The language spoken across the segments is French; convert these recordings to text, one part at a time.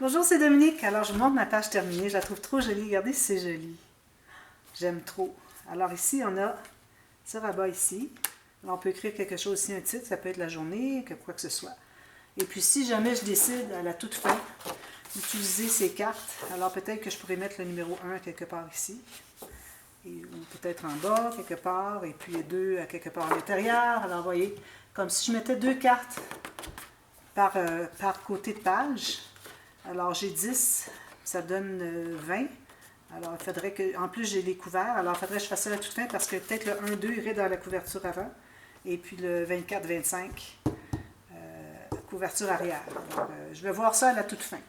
Bonjour, c'est Dominique. Alors, je vous montre ma page terminée. Je la trouve trop jolie. Regardez si c'est joli. J'aime trop. Alors ici, on a ce rabat ici. Alors, on peut écrire quelque chose ici, un titre. Ça peut être la journée, quoi que ce soit. Et puis, si jamais je décide à la toute fin d'utiliser ces cartes, alors peut-être que je pourrais mettre le numéro 1 quelque part ici. Ou peut-être en bas, quelque part. Et puis, 2 à quelque part à l'intérieur. Alors, vous voyez, comme si je mettais 2 cartes par côté de page. Alors, j'ai 10, ça donne 20. Alors, il faudrait que, en plus, j'ai les couverts. Alors, il faudrait que je fasse ça à la toute fin parce que peut-être le 1-2 irait dans la couverture avant. Et puis le 24-25, couverture arrière. Alors, je vais voir ça à la toute fin.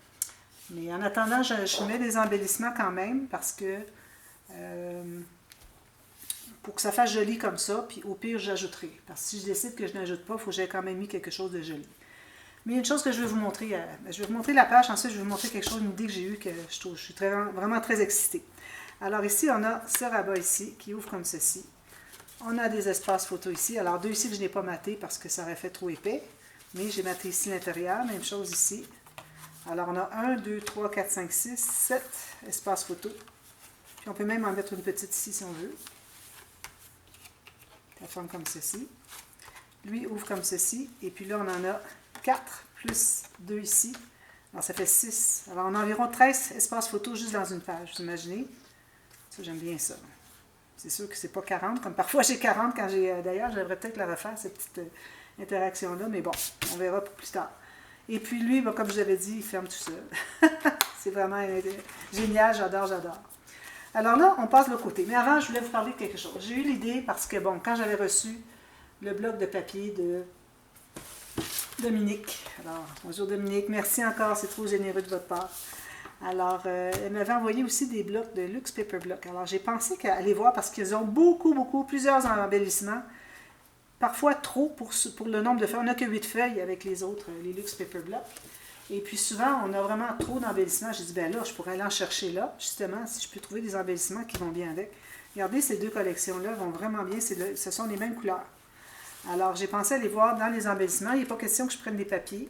Mais en attendant, je mets des embellissements quand même parce que pour que ça fasse joli comme ça, puis au pire, j'ajouterai. Parce que si je décide que je n'ajoute pas, il faut que j'aie quand même mis quelque chose de joli. Mais il y a une chose que je vais vous montrer. Je vais vous montrer la page, ensuite je vais vous montrer quelque chose, une idée que j'ai eue, que je suis vraiment très excitée. Alors ici, on a ce rabat ici, qui ouvre comme ceci. On a des espaces photos ici. Alors deux ici que je n'ai pas maté parce que ça aurait fait trop épais. Mais j'ai maté ici l'intérieur, même chose ici. Alors on a 1, 2, 3, 4, 5, 6, 7 espaces photos. Puis on peut même en mettre une petite ici si on veut. Ça forme comme ceci. Lui ouvre comme ceci. Et puis là, on en a 4 plus 2 ici. Alors, ça fait 6. Alors, on a environ 13 espaces photos juste dans une page. Vous imaginez? Ça, j'aime bien ça. C'est sûr que c'est pas 40, comme parfois j'ai 40 quand j'ai... D'ailleurs, j'aimerais peut-être la refaire, cette petite interaction-là, mais bon, on verra pour plus tard. Et puis lui, bon, comme je vous avais dit, il ferme tout seul. C'est vraiment génial, j'adore. Alors là, on passe de l'autre côté. Mais avant, je voulais vous parler de quelque chose. J'ai eu l'idée parce que, bon, quand j'avais reçu le bloc de papier de Dominique. Alors, bonjour Dominique, merci encore, c'est trop généreux de votre part. Alors, elle m'avait envoyé aussi des blocs de Luxe Paper Block. Alors, j'ai pensé qu'à aller voir parce qu'ils ont beaucoup, plusieurs embellissements. Parfois trop pour le nombre de feuilles. On n'a que 8 feuilles avec les autres, les Luxe Paper Block. Et puis souvent, on a vraiment trop d'embellissements. J'ai dit, ben là, je pourrais aller en chercher là, justement, si je peux trouver des embellissements qui vont bien avec. Regardez, ces deux collections-là vont vraiment bien. Ce sont les mêmes couleurs. Alors, j'ai pensé aller voir dans les embellissements. Il n'est pas question que je prenne des papiers.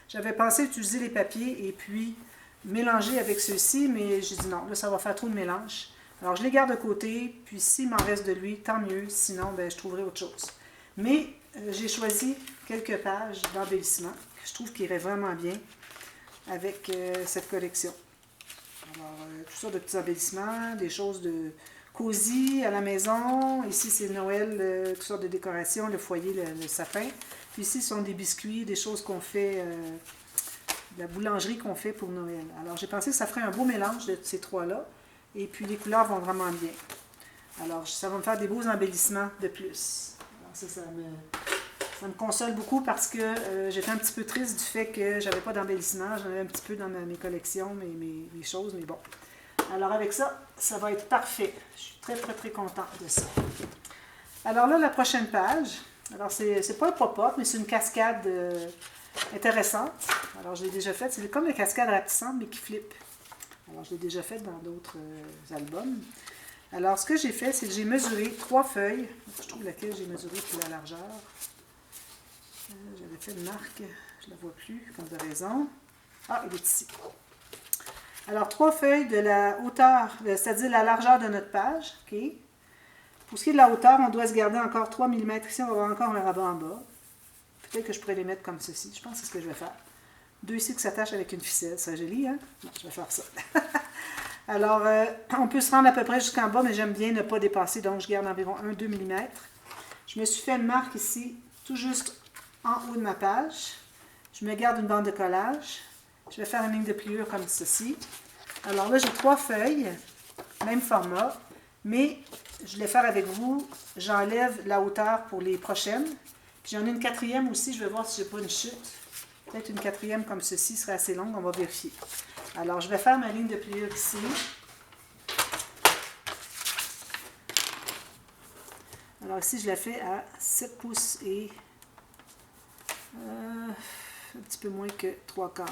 J'avais pensé utiliser les papiers et puis mélanger avec ceux-ci, mais j'ai dit non, là, ça va faire trop de mélange. Alors, je les garde de côté, puis s'il m'en reste de lui, tant mieux. Sinon, ben, je trouverai autre chose. Mais j'ai choisi quelques pages d'embellissement que je trouve qui iraient vraiment bien avec cette collection. Alors, toutes sortes de petits embellissements, des choses de cosy à la maison. Ici, c'est Noël, toutes sortes de décorations, le foyer, le sapin. Puis ici, ce sont des biscuits, des choses qu'on fait, de la boulangerie qu'on fait pour Noël. Alors, j'ai pensé que ça ferait un beau mélange de ces trois-là. Et puis, les couleurs vont vraiment bien. Alors, ça va me faire des beaux embellissements de plus. Alors, ça me console beaucoup parce que j'étais un petit peu triste du fait que j'avais pas d'embellissement. J'en avais un petit peu dans mes collections, mes choses, mais bon. Alors avec ça, ça va être parfait. Je suis très contente de ça. Alors là, la prochaine page, alors c'est pas un pop-up, mais c'est une cascade intéressante. Alors je l'ai déjà faite, c'est comme une cascade rapetissante, mais qui flippe. Alors je l'ai déjà faite dans d'autres albums. Alors ce que j'ai fait, c'est que j'ai mesuré 3 feuilles. Je trouve laquelle j'ai mesuré pour la largeur. J'avais fait une marque, je ne la vois plus, comme de raison. Ah, il est ici. Alors, 3 feuilles de la hauteur, c'est-à-dire la largeur de notre page. Okay. Pour ce qui est de la hauteur, on doit se garder encore 3 mm. Ici, on va avoir encore un rabat en bas. Peut-être que je pourrais les mettre comme ceci. Je pense que c'est ce que je vais faire. 2 ici qui s'attachent avec une ficelle. C'est joli, hein? Non, je vais faire ça. Alors, on peut se rendre à peu près jusqu'en bas, mais j'aime bien ne pas dépasser. Donc, je garde environ 1-2 mm. Je me suis fait une marque ici, tout juste en haut de ma page. Je me garde une bande de collage. Je vais faire une ligne de pliure comme ceci. Alors là, j'ai 3 feuilles, même format, mais je vais faire avec vous, j'enlève la hauteur pour les prochaines. Puis j'en ai une 4e aussi, je vais voir si je n'ai pas une chute. Peut-être une 4e comme ceci serait assez longue, on va vérifier. Alors, je vais faire ma ligne de pliure ici. Alors ici, je la fais à 7 pouces et un petit peu moins que 3/4.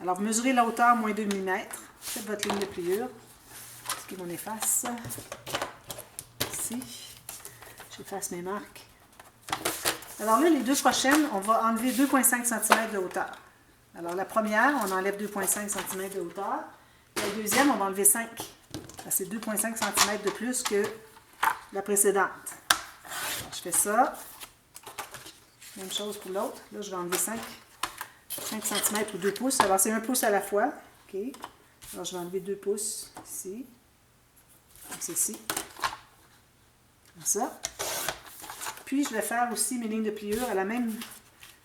Alors, vous mesurez la hauteur, moins 2 mm. Faites votre ligne de pliure. Ce qui est mon efface. Ici. J'efface mes marques. Alors là, les deux prochaines, on va enlever 2,5 cm de hauteur. Alors, la première, on enlève 2,5 cm de hauteur. La deuxième, on va enlever 5. C'est 2,5 cm de plus que la précédente. Alors, je fais ça. Même chose pour l'autre. Là, je vais enlever 5 cm ou 2 pouces. Alors, c'est 1 pouce à la fois. OK. Alors, je vais enlever 2 pouces ici. Comme ceci. Comme ça. Puis, je vais faire aussi mes lignes de pliure à la même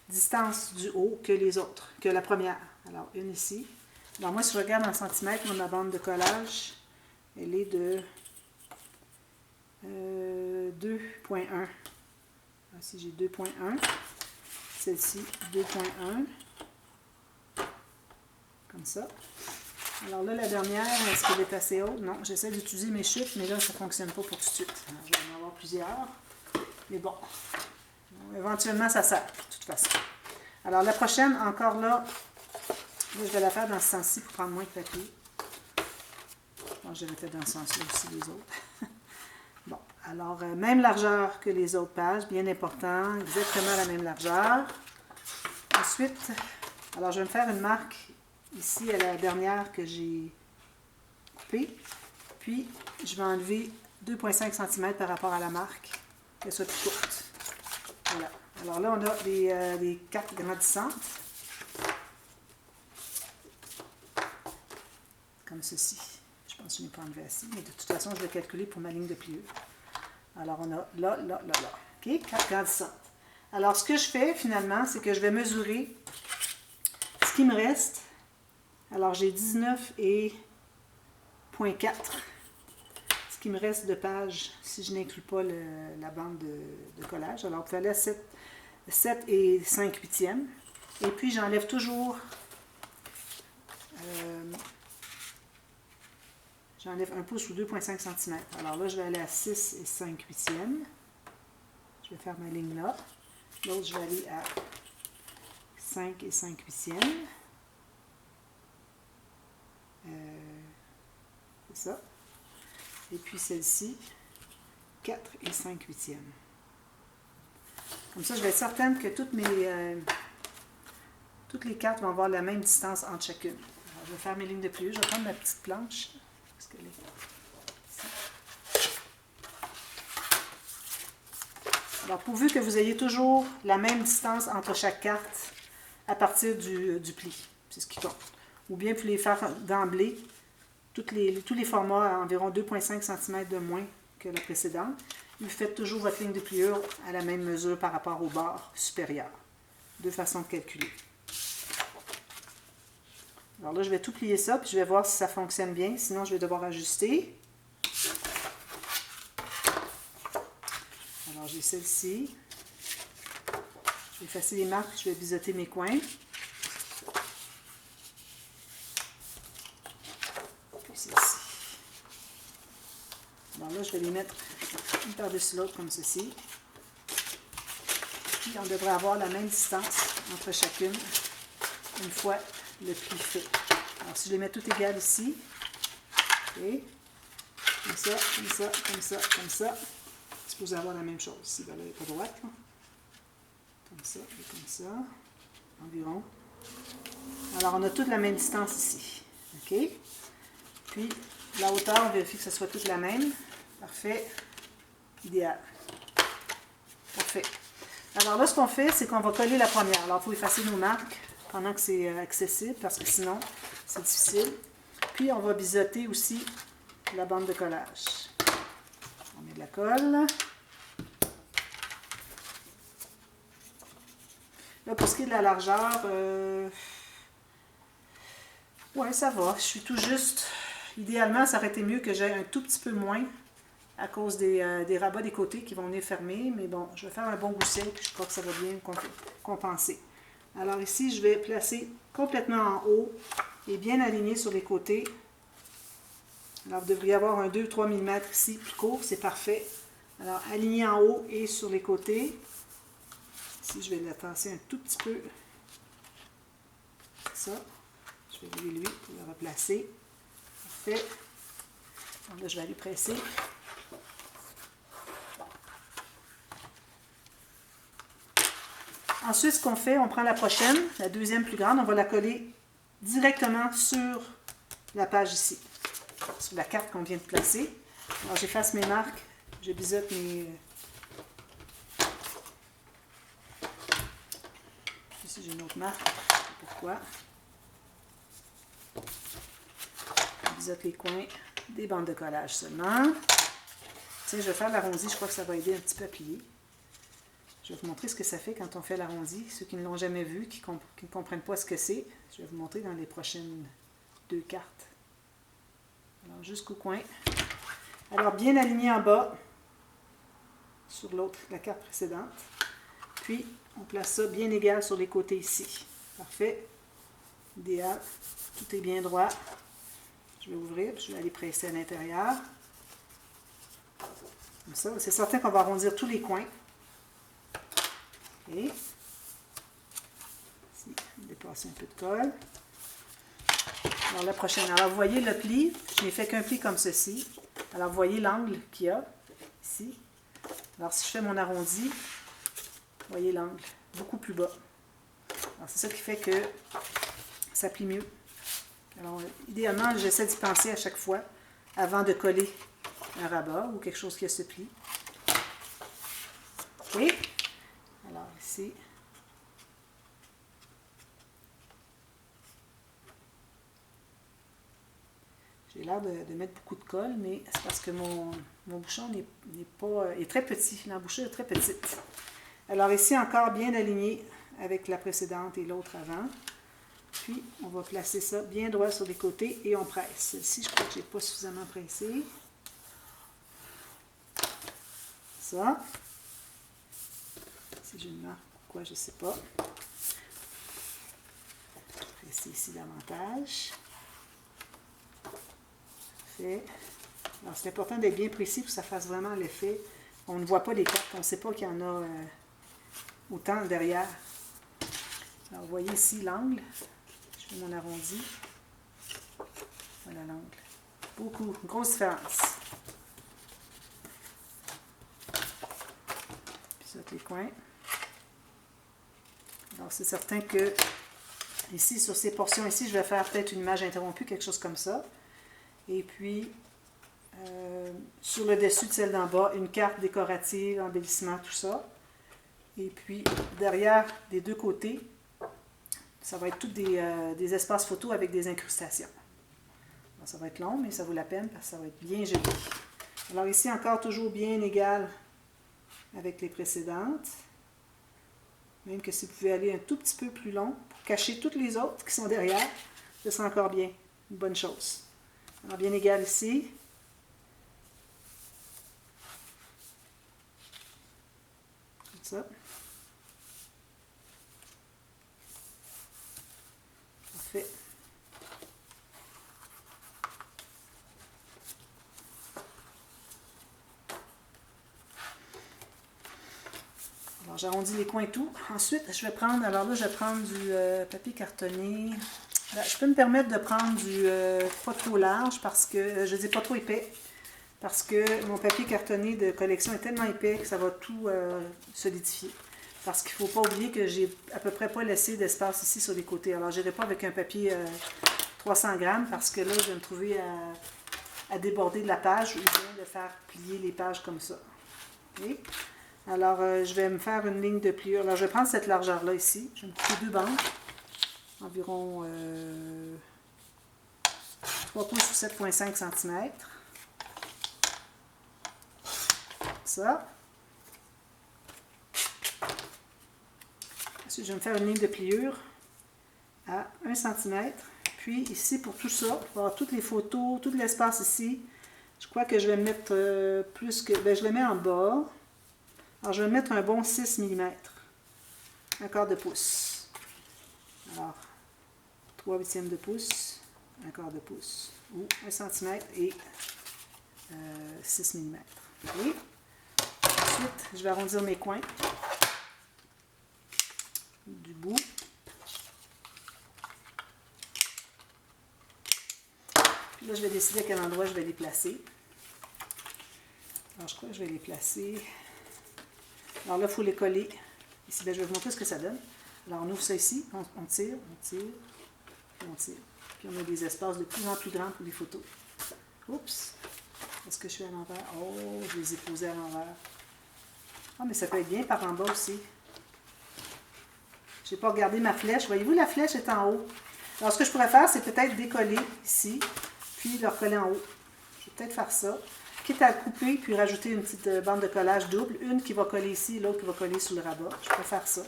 distance du haut que les autres, que la première. Alors, une ici. Alors, moi, si je regarde en centimètres, ma bande de collage, elle est de 2,1. Ici, j'ai 2,1. Celle-ci, 2,1. Comme ça. Alors là, la dernière, est-ce qu'elle est assez haute? Non, j'essaie d'utiliser mes chiffres, mais là, ça ne fonctionne pas pour tout de suite. Alors, je vais en avoir plusieurs. Mais bon, éventuellement, ça sert, de toute façon. Alors, la prochaine, encore là, je vais la faire dans ce sens-ci pour prendre moins de papier. Bon, je vais faire dans ce sens-là aussi, les autres. Bon, alors, même largeur que les autres pages, bien important, exactement la même largeur. Ensuite, alors, je vais me faire une marque ici à la dernière que j'ai coupée. Puis, je vais enlever 2,5 cm par rapport à la marque, qu'elle soit plus courte. Voilà. Alors là, on a des cartes grandissantes. Comme ceci. Je pense que je n'ai pas enlevé assez, mais de toute façon, je vais calculer pour ma ligne de pliure. Alors, on a là, là, là, là. OK? Cartes grandissantes. Alors, ce que je fais, finalement, c'est que je vais mesurer ce qui me reste. Alors, j'ai 19 et 0,4. Ce qui me reste de pages, si je n'inclus pas la bande de collage. Alors, il fallait 7 et 5 huitièmes. Et puis, j'enlève toujours... j'enlève 1 pouce ou 2,5 cm. Alors là, je vais aller à 6 et 5 huitièmes. Je vais faire ma ligne là. L'autre, je vais aller à 5 et 5 huitièmes. C'est ça. Et puis celle-ci, 4 et 5 huitièmes. Comme ça, je vais être certaine que toutes les cartes vont avoir la même distance entre chacune. Alors, je vais faire mes lignes de pliure. Je vais prendre ma petite planche. Parce qu'elle est ici. Alors, pourvu que vous ayez toujours la même distance entre chaque carte à partir du pli. C'est ce qui compte. Ou bien, vous pouvez les faire d'emblée. Tous les formats à environ 2,5 cm de moins que la précédente. Vous faites toujours votre ligne de pliure à la même mesure par rapport au bord supérieur. Deux façons de calculer. Alors là, je vais tout plier ça, puis je vais voir si ça fonctionne bien. Sinon, je vais devoir ajuster. Alors, j'ai celle-ci. Je vais effacer les marques, je vais biseauter mes coins. Puis celle-ci. Alors là, je vais les mettre une par-dessus l'autre comme ceci. Puis, on devrait avoir la même distance entre chacune une fois le pli fait. Alors, si je les mets toutes égales ici, okay, comme ça, comme ça, comme ça, comme ça, c'est supposé avoir la même chose. Ici, ben là, elle n'est pas droite. Là. Comme ça et comme ça, environ. Alors, on a toute la même distance ici. OK? Puis, la hauteur, on vérifie que ce soit toute la même. Parfait. Idéal. Parfait. Alors là, ce qu'on fait, c'est qu'on va coller la première. Alors, il faut effacer nos marques pendant que c'est accessible, parce que sinon, c'est difficile. Puis, on va biseauter aussi la bande de collage. On met de la colle. Là, pour ce qui est de la largeur, ouais, ça va. Je suis tout juste. Idéalement, ça aurait été mieux que j'aie un tout petit peu moins à cause des rabats des côtés qui vont venir fermer. Mais bon, je vais faire un bon gousset, puis je crois que ça va bien compenser. Alors ici, je vais placer complètement en haut et bien aligné sur les côtés. Alors, vous devriez avoir un 2-3 mm ici, plus court, c'est parfait. Alors, aligné en haut et sur les côtés. Ici, je vais la tasser un tout petit peu. Ça. Je vais lever lui pour le replacer. Parfait. Donc là, je vais aller presser. Ensuite, ce qu'on fait, on prend la prochaine, la deuxième plus grande, on va la coller directement sur la page ici, sur la carte qu'on vient de placer. Alors, j'efface mes marques, je biseaute mes... Ici, j'ai une autre marque, je sais pas pourquoi. Je biseaute les coins des bandes de collage seulement. Tiens, je vais faire l'arrondi, je crois que ça va aider un petit peu à plier. Je vais vous montrer ce que ça fait quand on fait l'arrondi. Ceux qui ne l'ont jamais vu, qui ne comprennent pas ce que c'est, je vais vous montrer dans les prochaines 2 cartes. Alors, jusqu'au coin. Alors, bien aligné en bas, sur l'autre, la carte précédente. Puis, on place ça bien égal sur les côtés ici. Parfait. Idéal. Tout est bien droit. Je vais ouvrir, puis je vais aller presser à l'intérieur. Comme ça. C'est certain qu'on va arrondir tous les coins. OK. Ici, dépasser un peu de colle. Alors, la prochaine. Alors, vous voyez le pli. Je n'ai fait qu'un pli comme ceci. Alors, vous voyez l'angle qu'il y a ici. Alors, si je fais mon arrondi, vous voyez l'angle, beaucoup plus bas. Alors, c'est ça qui fait que ça plie mieux. Alors, idéalement, j'essaie d'y penser à chaque fois avant de coller un rabat ou quelque chose qui a ce pli. OK? Alors, ici. J'ai l'air de mettre beaucoup de colle, mais c'est parce que mon bouchon est très petit. L'embouchure est très petite. Alors ici, encore bien aligné avec la précédente et l'autre avant. Puis, on va placer ça bien droit sur les côtés et on presse. Celle-ci, je crois que je n'ai pas suffisamment pressé. Ça. Si j'ai une marque, pourquoi, je ne sais pas. Presser ici davantage. Parfait. Alors, c'est important d'être bien précis pour que ça fasse vraiment l'effet. On ne voit pas les cartes, on ne sait pas qu'il y en a autant derrière. Alors, vous voyez ici l'angle. Je fais mon arrondi. Voilà l'angle. Beaucoup, grosse différence. Puis ça, les coins. Alors, c'est certain que ici, sur ces portions ici, je vais faire peut-être une image interrompue, quelque chose comme ça. Et puis, sur le dessus de celle d'en bas, une carte décorative, embellissement, tout ça. Et puis, derrière, des deux côtés, ça va être tous des espaces photos avec des incrustations. Alors, ça va être long, mais ça vaut la peine parce que ça va être bien joli. Alors ici, encore toujours bien égal avec les précédentes. Même que si vous pouvez aller un tout petit peu plus long pour cacher toutes les autres qui sont derrière, ce sera encore bien. Une bonne chose. Alors, bien égal ici. Comme ça. Parfait. Alors, j'arrondis les coins et tout. Ensuite, je vais prendre, alors là, je vais prendre du papier cartonné. Là, je peux me permettre de prendre du pas trop large parce que, je dis pas trop épais, parce que mon papier cartonné de collection est tellement épais que ça va tout solidifier. Parce qu'il ne faut pas oublier que j'ai à peu près pas laissé d'espace ici sur les côtés. Alors, je n'irai pas avec un papier 300 grammes parce que là, je vais me trouver à déborder de la page ou bien de faire plier les pages comme ça. Okay? Alors, je vais me faire une ligne de pliure. Alors, je vais prendre cette largeur-là ici. Je vais me couper 2 bandes. Environ 3 pouces ou 7,5 cm. Ça. Ensuite, je vais me faire une ligne de pliure à 1 cm. Puis ici, pour tout ça, pour avoir toutes les photos, tout l'espace ici, je crois que je vais mettre plus que... Bien, je le mets en bas. Alors, je vais mettre un bon 6 mm. Un quart de pouce. Alors, 3/8 de pouce, un quart de pouce, ou 1 cm et 6 mm. Okay. Ensuite, je vais arrondir mes coins du bout. Puis là, je vais décider à quel endroit je vais les placer. Alors, je crois que je vais les placer. Alors là, il faut les coller Ici, ben, je vais vous montrer ce que ça donne. Alors, on ouvre ça ici, on tire, puis on tire. Puis on a des espaces de plus en plus grands pour les photos. Oups! Est-ce que je fais à l'envers? Oh, je les ai posés à l'envers. Ah, mais ça peut être bien par en bas aussi. Je n'ai pas regardé ma flèche. Voyez-vous, la flèche est en haut. Alors, ce que je pourrais faire, c'est peut-être décoller ici, puis le recoller en haut. Je vais peut-être faire ça. Quitte à couper, puis rajouter une petite bande de collage double. Une qui va coller ici, l'autre qui va coller sur le rabat. Je peux faire ça.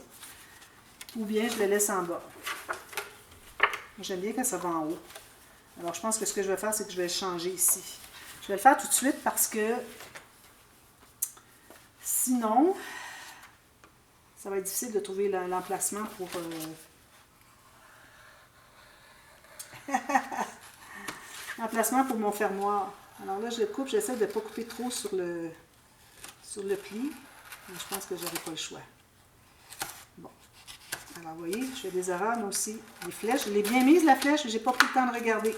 Ou bien, je le laisse en bas. J'aime bien quand ça va en haut. Alors, je pense que ce que je vais faire, c'est que je vais le changer ici. Je vais le faire tout de suite parce que sinon, ça va être difficile de trouver l'emplacement pour... l'emplacement pour mon fermoir. Alors là, je le coupe. J'essaie de ne pas couper trop sur le pli. Mais je pense que je n'aurai pas le choix. Bon. Alors, vous voyez, je fais des erreurs, moi aussi. Les flèches, je l'ai bien mise, la flèche. Je n'ai pas pris le temps de regarder.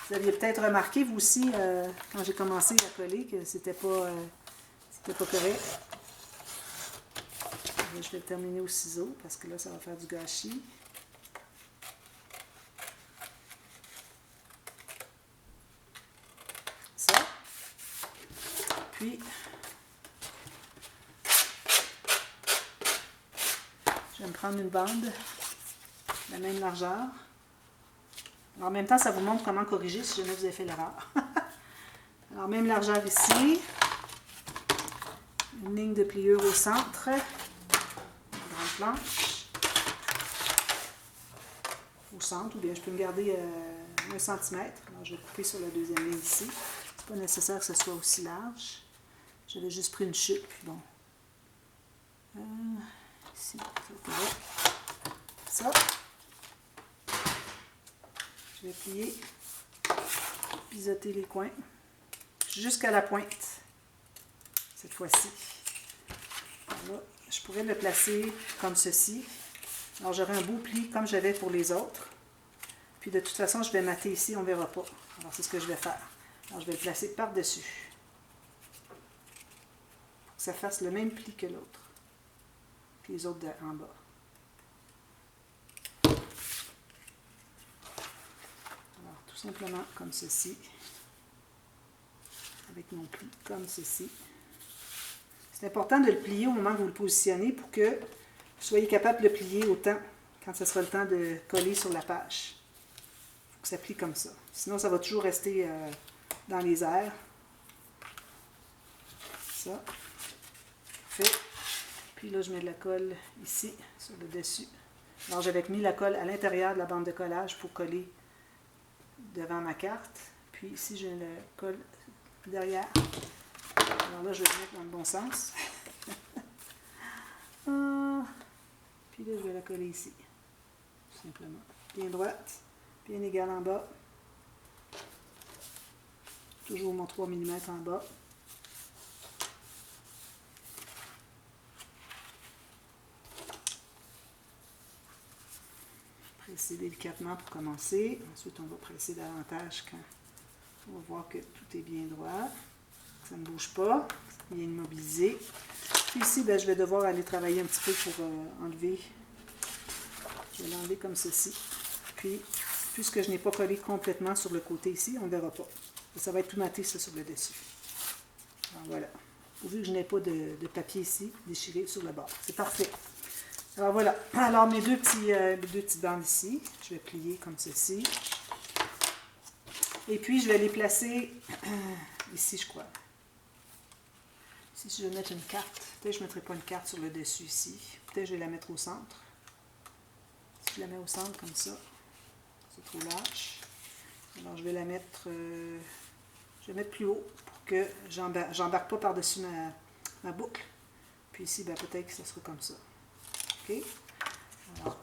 Vous aviez peut-être remarqué, vous aussi, quand j'ai commencé à coller, que c'était pas correct. Là, je vais terminer au ciseau, parce que là, ça va faire du gâchis. Ça. Puis, je vais me prendre une bande de la même largeur. Alors, en même temps, ça vous montre comment corriger si jamais vous avez fait l'erreur. Alors, même largeur ici. Une ligne de pliure au centre. Une grande planche. Au centre, ou bien je peux me garder 1 cm. Alors, je vais couper sur la deuxième ligne ici. C'est pas nécessaire que ce soit aussi large. J'avais juste pris une chute, puis bon. Ici, c'est correct. Ça. Je vais plier, pisoter les coins jusqu'à la pointe, cette fois-ci. Là, je pourrais le placer comme ceci. Alors, j'aurai un beau pli comme j'avais pour les autres. Puis, de toute façon, je vais mater ici, on ne verra pas. Alors, c'est ce que je vais faire. Alors, je vais le placer par-dessus. Pour que ça fasse le même pli que l'autre. Puis les autres en bas. Tout simplement comme ceci, avec mon pli comme ceci. C'est important de le plier au moment que vous le positionnez pour que vous soyez capable de le plier autant quand ce sera le temps de coller sur la page. Il faut que ça plie comme ça. Sinon, ça va toujours rester dans les airs. Ça. Fait. Puis là, je mets de la colle ici, sur le dessus. Alors, j'avais mis la colle à l'intérieur de la bande de collage pour coller devant ma carte. Puis ici, je le colle derrière. Alors là, je vais le mettre dans le bon sens. Puis là, je vais la coller ici. Tout simplement. Bien droite, bien égale en bas. Toujours mon 3 mm en bas. Presser délicatement pour commencer. Ensuite, on va presser davantage quand on va voir que tout est bien droit. Ça ne bouge pas. Bien immobilisé. Puis ici, ben, je vais devoir aller travailler un petit peu pour enlever. Je vais l'enlever comme ceci. Puis, puisque je n'ai pas collé complètement sur le côté ici, on ne verra pas. Ça va être tout maté, ça, sur le dessus. Alors, voilà. Pourvu que je n'ai pas de papier ici déchiré sur le bord. C'est parfait. Alors voilà, alors mes deux petites bandes ici, je vais plier comme ceci. Et puis je vais les placer ici, je crois. Ici, si je vais mettre une carte, peut-être que je ne mettrai pas une carte sur le dessus ici. Peut-être que je vais la mettre au centre. Si je la mets au centre comme ça, c'est trop large. Alors je vais la mettre, je vais mettre plus haut pour que j'embarque pas par-dessus ma boucle. Puis ici, ben, peut-être que ce sera comme ça. OK? Alors,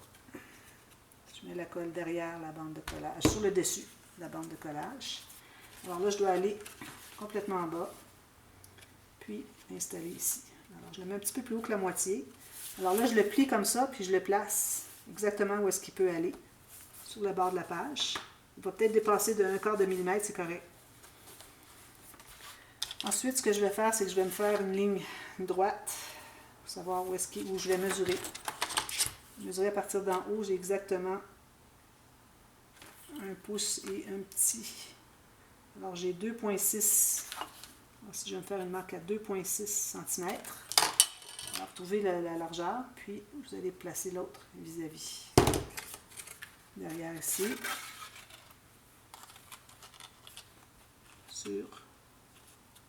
je mets la colle derrière la bande de collage, sur le dessus de la bande de collage. Alors là, je dois aller complètement en bas, puis installer ici. Alors, je le mets un petit peu plus haut que la moitié. Alors là, je le plie comme ça, puis je le place exactement où est-ce qu'il peut aller, sur le bord de la page. Il va peut-être dépasser de 1/4 de millimètre, c'est correct. Ensuite, ce que je vais faire, c'est que je vais me faire une ligne droite, savoir où je vais mesurer. Mesurer à partir d'en haut, j'ai exactement 1 pouce et un petit. Alors j'ai 2,6. Si je vais me faire une marque à 2,6 cm. Alors trouvez la largeur, puis vous allez placer l'autre vis-à-vis. Derrière ici.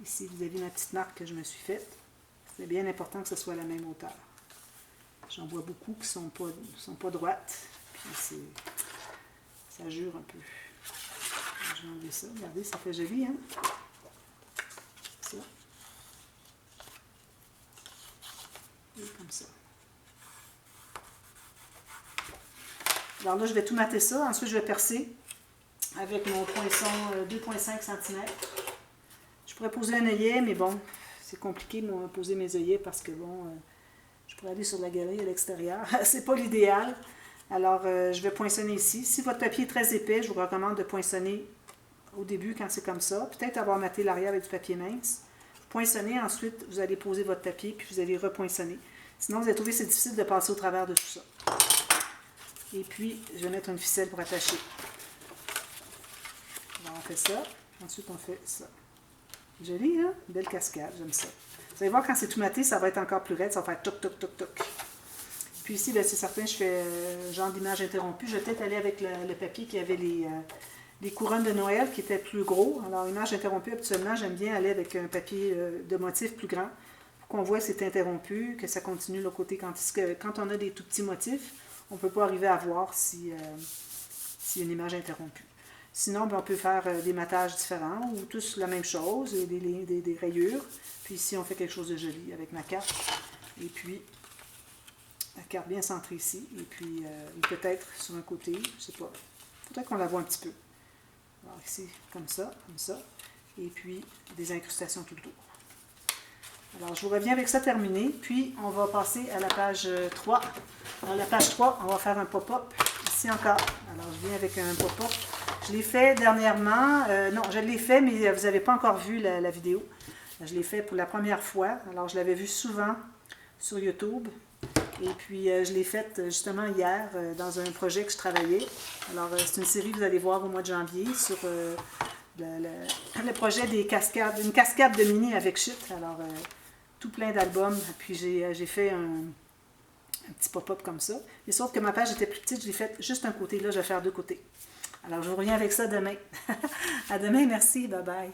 Ici vis-à-vis ma petite marque que je me suis faite. C'est bien important que ce soit à la même hauteur. J'en vois beaucoup qui ne sont pas droites. Puis ça jure un peu. Je vais enlever ça. Regardez, ça fait joli, hein? Ça. Et comme ça. Alors là, je vais tout mater ça. Ensuite, je vais percer avec mon poinçon 2,5 cm. Je pourrais poser un œillet, mais bon, c'est compliqué de poser mes œillets parce que bon, je pourrais aller sur la galerie à l'extérieur. C'est pas l'idéal. Alors, je vais poinçonner ici. Si votre papier est très épais, je vous recommande de poinçonner au début quand c'est comme ça. Peut-être avoir maté l'arrière avec du papier mince. Poinçonnez, ensuite, vous allez poser votre papier, puis vous allez repoinçonner. Sinon, vous allez trouver que c'est difficile de passer au travers de tout ça. Et puis, je vais mettre une ficelle pour attacher. Alors, on fait ça. Ensuite, on fait ça. Joli, hein? Belle cascade, j'aime ça. Vous allez voir, quand c'est tout maté, ça va être encore plus raide. Ça va faire toc, toc, toc, toc. Puis ici, c'est certain, je fais genre d'image interrompue. Je vais peut-être aller avec le papier qui avait les couronnes de Noël qui étaient plus gros. Alors, image interrompue, habituellement, j'aime bien aller avec un papier de motif plus grand pour qu'on voit que c'est interrompu, que ça continue de l'autre côté. Quand on a des tout petits motifs, on ne peut pas arriver à voir s'il y a une image interrompue. Sinon, on peut faire des matages différents ou tous la même chose, des rayures. Puis ici, on fait quelque chose de joli avec ma carte. Et puis, la carte bien centrée ici. Et puis, peut-être sur un côté, je ne sais pas. Peut-être qu'on la voit un petit peu. Alors ici, comme ça. Et puis, des incrustations tout le tour. Alors, je vous reviens avec ça terminé. Puis, on va passer à la page 3. Dans la page 3, on va faire un pop-up. Ici encore. Alors, je viens avec un pop-up. Je l'ai fait dernièrement. Non, je l'ai fait, mais vous n'avez pas encore vu la vidéo. Je l'ai fait pour la première fois. Alors, je l'avais vu souvent sur YouTube. Et puis, je l'ai faite justement hier dans un projet que je travaillais. Alors, c'est une série que vous allez voir au mois de janvier sur le projet des cascades. Une cascade de mini avec chute. Alors, tout plein d'albums. Puis, j'ai fait un petit pop-up comme ça. Mais sauf que ma page était plus petite, je l'ai faite juste un côté. Là, je vais faire deux côtés. Alors, je vous reviens avec ça demain. À demain, merci. Bye bye.